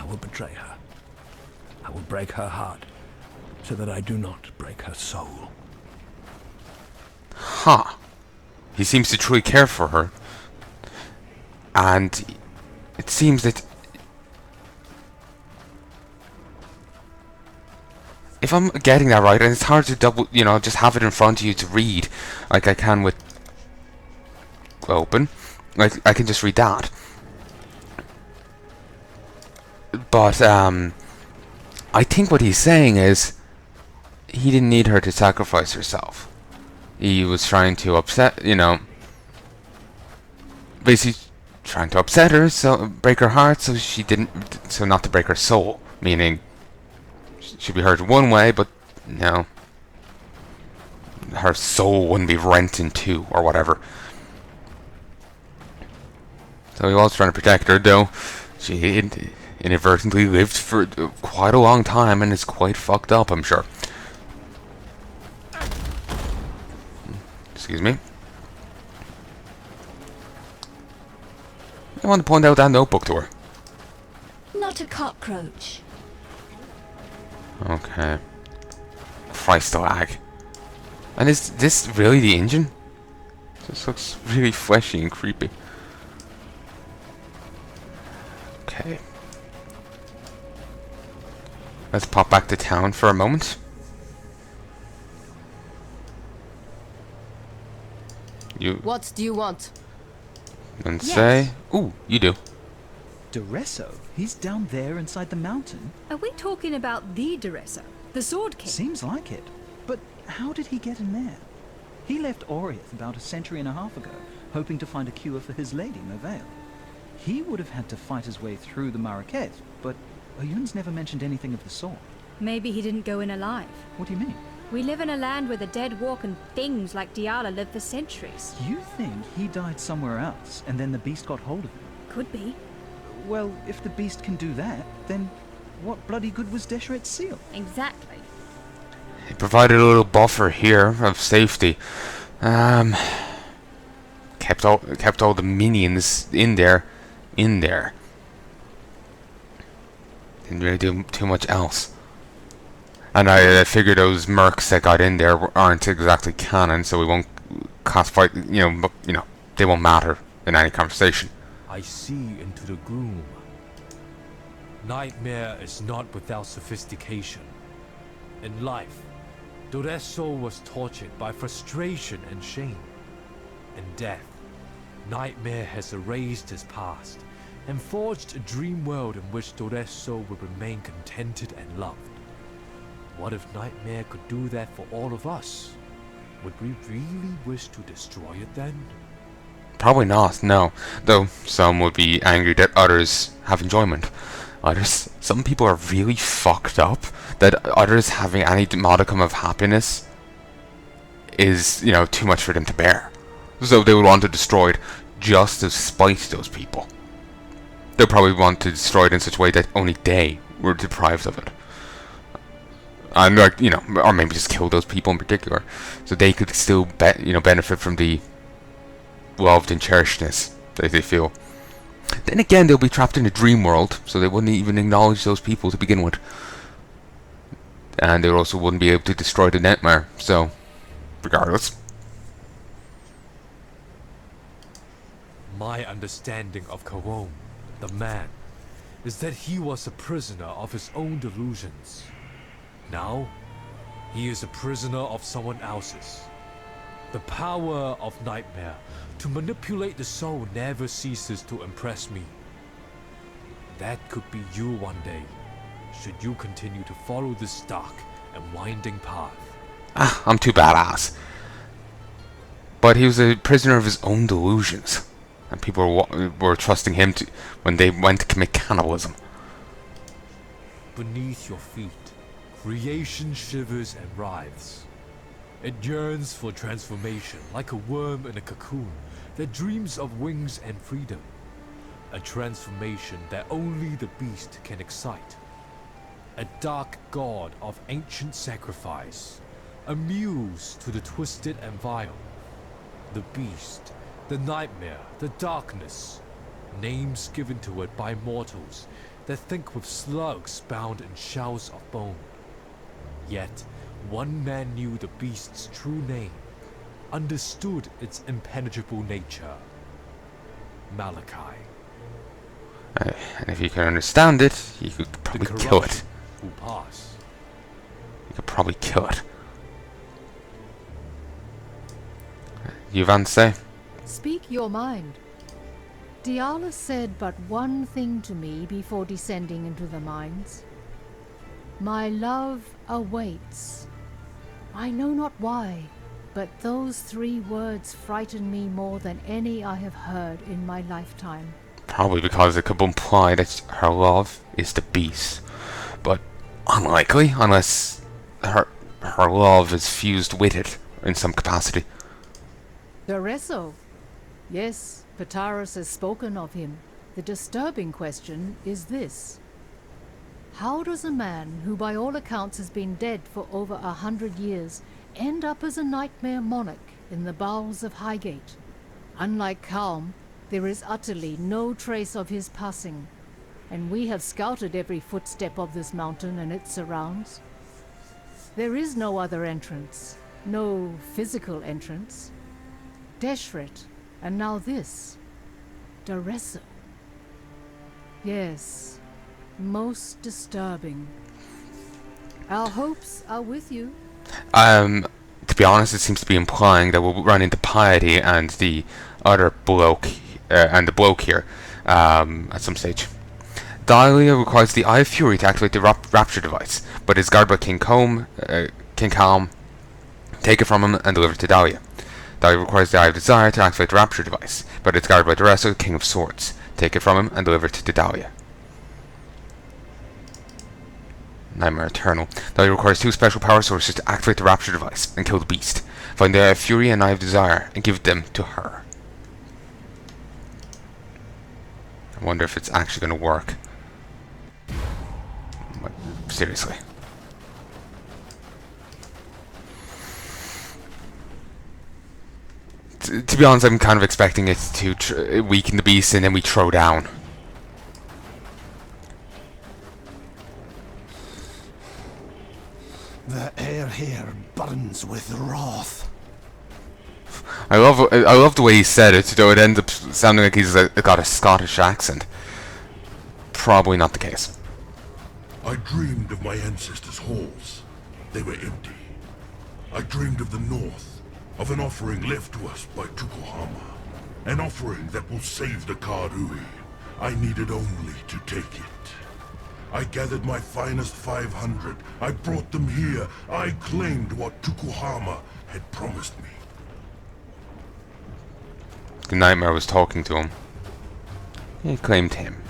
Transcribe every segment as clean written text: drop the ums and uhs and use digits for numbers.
I will betray her. I will break her heart, so that I do not break her soul. Huh. He seems to truly care for her. And it seems that if I'm getting that right, and it's hard to just have it in front of you to read, like I can with open, like I can just read that. But I think what he's saying is he didn't need her to sacrifice herself. He was trying to basically trying to upset her, so break her heart, so not to break her soul, meaning she'd be hurt one way, but no, her soul wouldn't be rent in two or whatever. So he was trying to protect her, though she inadvertently lived for quite a long time and is quite fucked up, I'm sure. Excuse me. I want to point out that notebook to her. Not a cockroach. Okay. Christ, lag. And is this really the engine? This looks really fleshy and creepy. Okay. Let's pop back to town for a moment. What do you want? And say... Ooh, you do. Duresso? He's down there inside the mountain? Are we talking about the Duresso? The Sword King? Seems like it. But how did he get in there? He left Oriath about a century and a half ago, hoping to find a cure for his lady, Merveil. He would have had to fight his way through the Marrakech, but Oyun's never mentioned anything of the sort. Maybe he didn't go in alive. What do you mean? We live in a land where the dead walk and things like Diala live for centuries. You think he died somewhere else, and then the beast got hold of him? Could be. Well, if the beast can do that, then what bloody good was Desheret's seal? Exactly. He provided a little buffer here of safety. Kept all the minions in there. Didn't really do too much else. And I figure those mercs that got in there aren't exactly canon, so we won't classify. They won't matter in any conversation. I see into the gloom. Nightmare is not without sophistication. In life, Duresso was tortured by frustration and shame. In death, Nightmare has erased his past and forged a dream world in which Duresso will remain contented and loved. What if Nightmare could do that for all of us? Would we really wish to destroy it then? Probably not, no. Though some would be angry that others have enjoyment. Some people are really fucked up that others having any modicum of happiness is, too much for them to bear. So they would want to destroy it just to spite those people. They'll probably want to destroy it in such a way that only they were deprived of it. And or maybe just kill those people in particular, so they could still benefit from the loved and cherishedness that they feel. Then again, they'll be trapped in a dream world, so they wouldn't even acknowledge those people to begin with, and they also wouldn't be able to destroy the nightmare. So, regardless. My understanding of Kaom, the man, is that he was a prisoner of his own delusions. Now, he is a prisoner of someone else's. The power of Nightmare to manipulate the soul never ceases to impress me. That could be you one day, should you continue to follow this dark and winding path. I'm too badass. But he was a prisoner of his own delusions, and people were trusting him when they went to commit cannibalism. Beneath your feet, creation shivers and writhes. It yearns for transformation like a worm in a cocoon that dreams of wings and freedom. A transformation that only the beast can excite. A dark god of ancient sacrifice. A muse to the twisted and vile. The beast, the nightmare, the darkness. Names given to it by mortals that think with slugs bound in shells of bone. Yet, one man knew the beast's true name, understood its impenetrable nature. Malachi. And if you can understand it, you could The probably kill it. corruption will pass. You could probably kill it. You Van say? Speak your mind. Diala said but one thing to me before descending into the mines. My love awaits. I know not why, but those 3 words frighten me more than any I have heard in my lifetime. Probably because it could imply that her love is the beast. But unlikely, unless her love is fused with it in some capacity. Doresso. Yes, Pataras has spoken of him. The disturbing question is this. How does a man who by all accounts has been dead for over 100 years end up as a nightmare monarch in the bowels of Highgate? Unlike Kaom, there is utterly no trace of his passing, and we have scouted every footstep of this mountain and its surrounds. There is no other entrance, no physical entrance. Deshret, and now this. Doresso. Yes, most disturbing. Our hopes are with you. To be honest, it seems to be implying that we'll run into Piety and the other bloke, and the bloke here, at some stage. Dahlia requires the Eye of Fury to activate the Rapture device, but is guarded by King Kaom. Take it from him and deliver it to Dahlia. Dahlia requires the Eye of Desire to activate the Rapture device, but it's guarded by Doresso, King of Swords. Take it from him and deliver it to Dahlia. Nightmare Eternal. Dahlia requires 2 special power sources to activate the Rapture device and kill the beast. Find the Eye of Fury and Eye of Desire and give them to her. I wonder if it's actually going to work. But seriously. To be honest, I'm kind of expecting it to weaken the beast and then we throw down. The air here burns with wrath. I love the way he said it, though it ends up sounding like he's got a Scottish accent. Probably not the case. I dreamed of my ancestors' halls. They were empty. I dreamed of the north, of an offering left to us by Tukohama. An offering that will save the Karui. I needed only to take it. I gathered my finest 500. I brought them here. I claimed what Tukohama had promised me. The Nightmare was talking to him. He claimed him.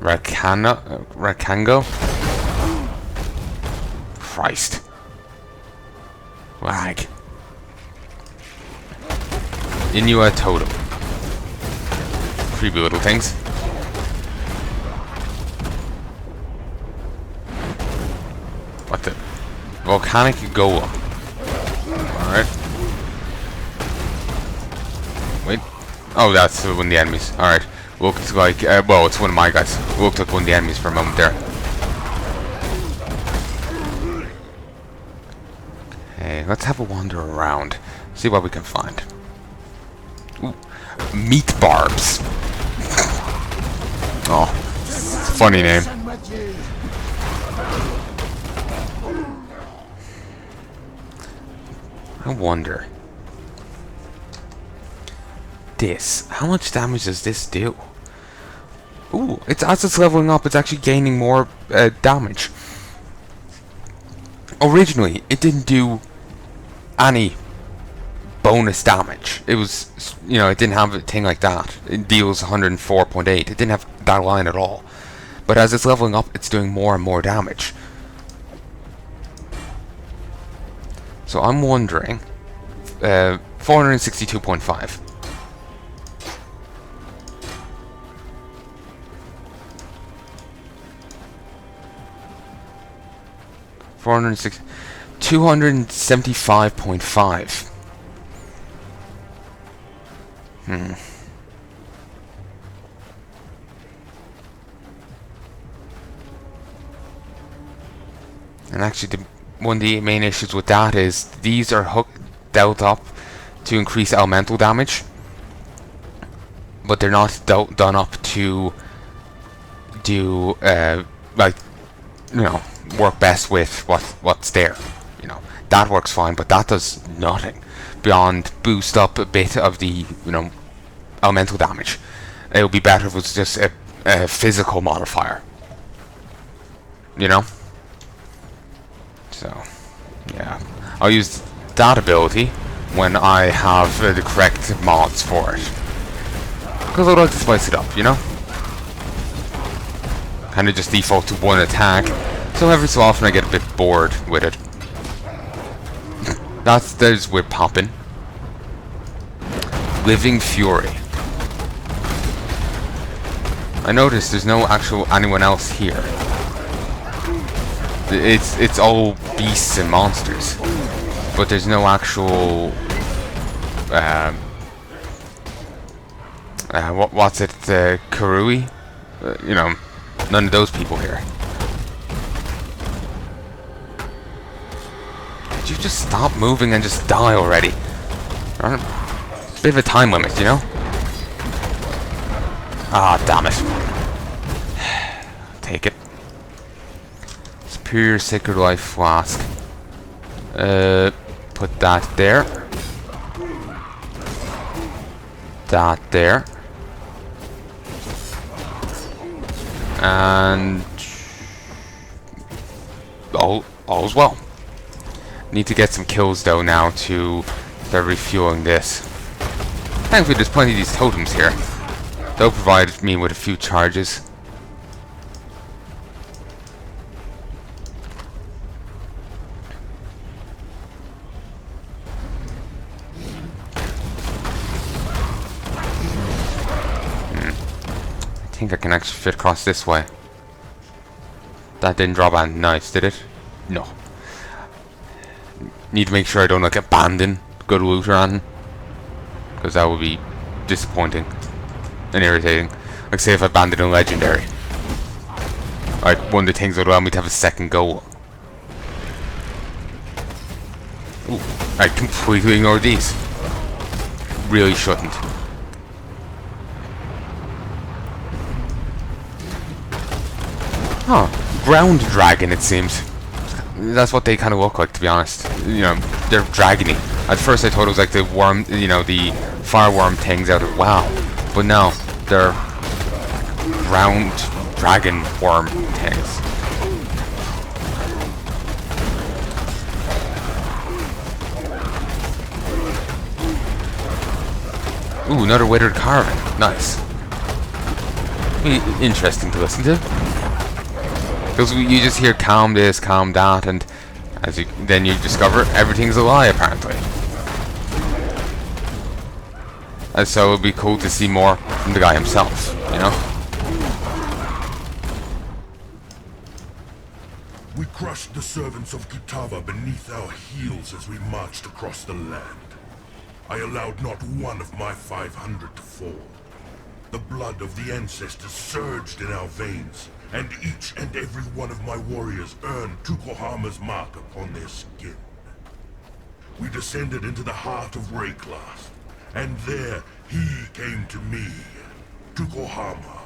Rakango? Christ. Lag. Inuit Totem. Creepy little things. What the? Volcanic Golem. Alright. Wait. Oh, that's one of the enemies. Alright. Looked like, well, it's one of my guys. Looked like one of the enemies for a moment there. Okay, let's have a wander around. See what we can find. Ooh. Meat Barbs. Oh, funny name. I wonder. This. How much damage does this do? Ooh, as it's leveling up, it's actually gaining more damage. Originally, it didn't do any bonus damage. It was, you know, it didn't have a thing like that. It deals 104.8. It didn't have that line at all. But as it's leveling up, it's doing more and more damage. So I'm wondering, 462.5. 275.5. And actually, one of the main issues with that is these are dealt up to increase elemental damage, but they're not done up to do like, you know, work best with what's there. You know, that works fine, but that does nothing beyond boost up a bit of the, you know, elemental damage. It would be better if it was just a physical modifier. You know. So, yeah, I'll use that ability when I have the correct mods for it, because I'd like to spice it up, you know? Kind of just default to one attack, so every so often I get a bit bored with it. There's we're popping. Living Fury. I noticed there's no actual anyone else here. It's all beasts and monsters, but there's no actual what's it, Karui? You know, none of those people here. Could you just stop moving and just die already? It's a bit of a time limit, you know? Ah, damn it. Take it. Superior Sacred Life Flask. Put that there. That there. And all's well. Need to get some kills though now to start refueling this. Thankfully there's plenty of these totems here. They'll provide me with a few charges. I think I can actually fit across this way. That didn't drop anything nice, did it? No. Need to make sure I don't like abandon good loot or anything, because that would be disappointing and irritating. Like say if I abandoned a legendary. Like one of the things that would allow me to have a second goal. Ooh, I completely ignored these. Really shouldn't. Huh. Ground dragon, it seems. That's what they kind of look like, to be honest. You know, they're dragony. At first I thought it was like the worm, you know, the fireworm things out of WoW. But no, they're ground dragon worm things. Ooh, another withered carving. Nice. Be interesting to listen to. Because you just hear Kaom this, Kaom that, and then you discover everything's a lie, apparently. And so it'd be cool to see more from the guy himself, you know? We crushed the servants of Kitava beneath our heels as we marched across the land. I allowed not one of my 500 to fall. The blood of the ancestors surged in our veins, and each and every one of my warriors earned Tukohama's mark upon their skin. We descended into the heart of Rayclast, and there he came to me, Tukohama.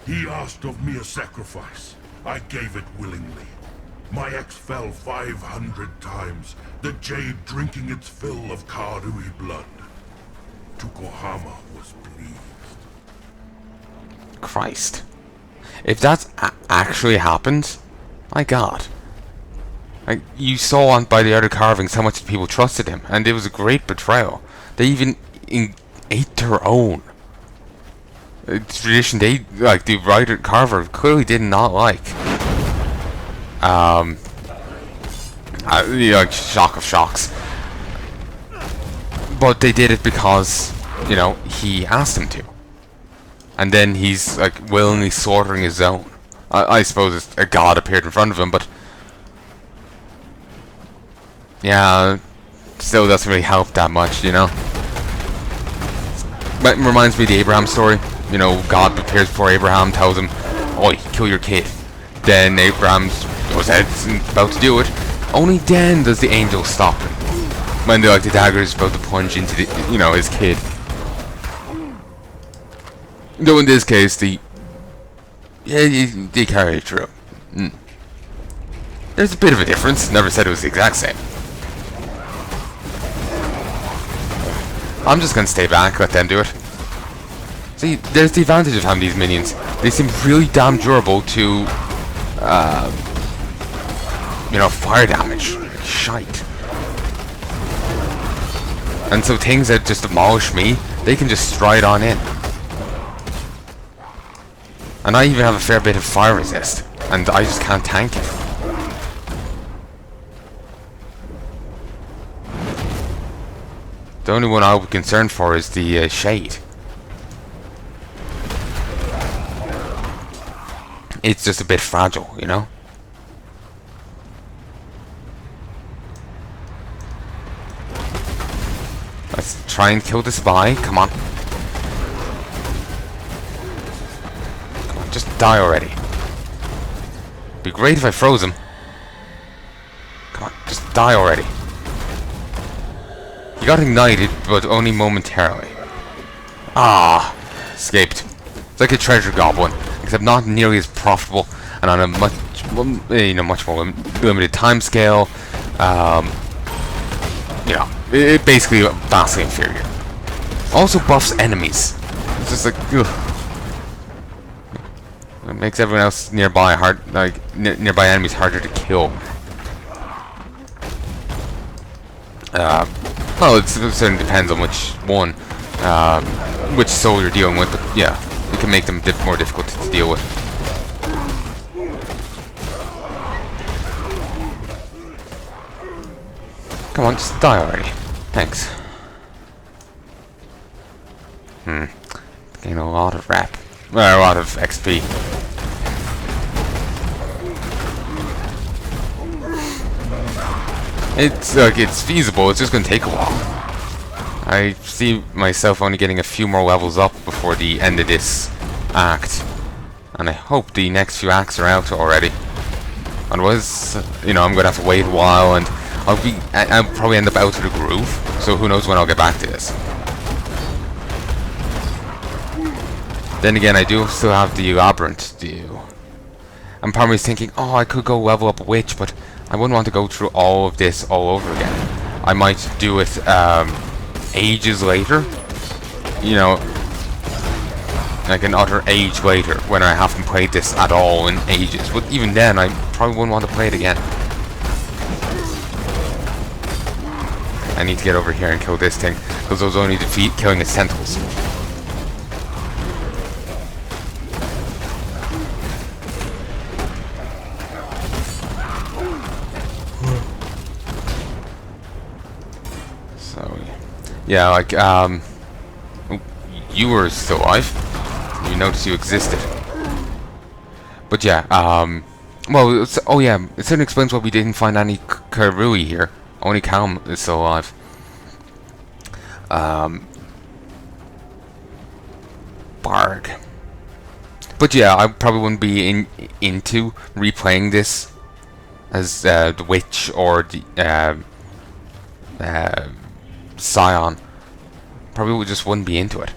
He asked of me a sacrifice. I gave it willingly. My axe fell 500 times, the jade drinking its fill of Karui blood. Tukohama was pleased. Christ. If that's actually happened, my god. Like, you saw on by the other carvings how much people trusted him, and it was a great betrayal. They even ate their own. Tradition they, like, the writer carver clearly did not like. You know, like, shock of shocks. But they did it because, you know, he asked them to. And then he's, like, willingly slaughtering his own. I suppose a god appeared in front of him, but... yeah, still doesn't really help that much, you know? reminds me of the Abraham story. You know, God appears before Abraham, tells him, "Oi, kill your kid." Then Abraham goes ahead and about to do it. Only then does the angel stop him. When the dagger is about to plunge into his kid. Though in this case, they carry it through. There's a bit of a difference. Never said it was the exact same. I'm just gonna stay back, let them do it. See, there's the advantage of having these minions. They seem really damn durable to, fire damage. Like shite. And so things that just demolish me, they can just stride on in. And I even have a fair bit of fire resist, and I just can't tank it. The only one I'll be concerned for is the shade. It's just a bit fragile, you know? Let's try and kill the spy. Come on. Come on, just die already. Be great if I froze him. Come on, just die already. He got ignited, but only momentarily. Ah, escaped. It's like a treasure goblin, except not nearly as profitable and on a much more limited time scale. It basically vastly inferior. Also buffs enemies. It's just like, ugh. It makes everyone else nearby nearby enemies harder to kill. Well, it certainly depends on which one, which soul you're dealing with, but yeah, it can make them more difficult to deal with. Come on, just die already. Thanks. Gain a lot of rep. A lot of XP. It's feasible, it's just gonna take a while. I see myself only getting a few more levels up before the end of this act. And I hope the next few acts are out already. Otherwise, I'm gonna have to wait a while, and I'll probably end up out of the groove, so who knows when I'll get back to this. Then again, I do still have the labyrinth to do. And part of me is thinking, oh, I could go level up a witch, but I wouldn't want to go through all of this all over again. I might do it ages later. Like an utter age later, when I haven't played this at all in ages. But even then, I probably wouldn't want to play it again. I need to get over here and kill this thing, because those only defeat killing its tentacles. So, yeah, like, you were still alive. You noticed you existed. But yeah, well, oh yeah, it certainly explains why we didn't find any Karui here. Only Kaom is still alive. Barg. But yeah, I probably wouldn't be into replaying this as the Witch or the Scion. Probably just wouldn't be into it.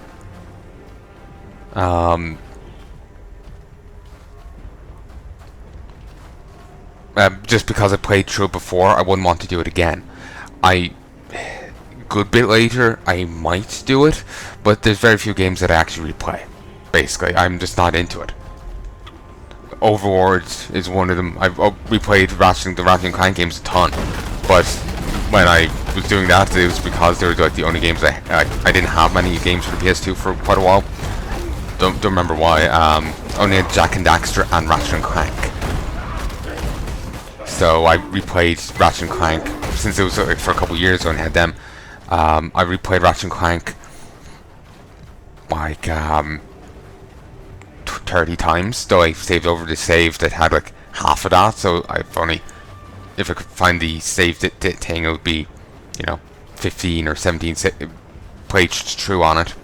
Just because I played through it before, I wouldn't want to do it again. Good bit later, I might do it, but there's very few games that I actually replay. Basically, I'm just not into it. Overlord is one of them. I've replayed the Ratchet & Clank games a ton, but when I was doing that, it was because they were like the only games I didn't have many games for the PS2 for quite a while. Don't remember why. Only had Jack and Daxter and Ratchet & Clank. So I replayed Ratchet & Clank since it was for a couple of years when I had them. I replayed Ratchet & Clank like 30 times, though I saved over the save that had like half of that. So if I could find the save thing, it would be 15 or 17 played through on it.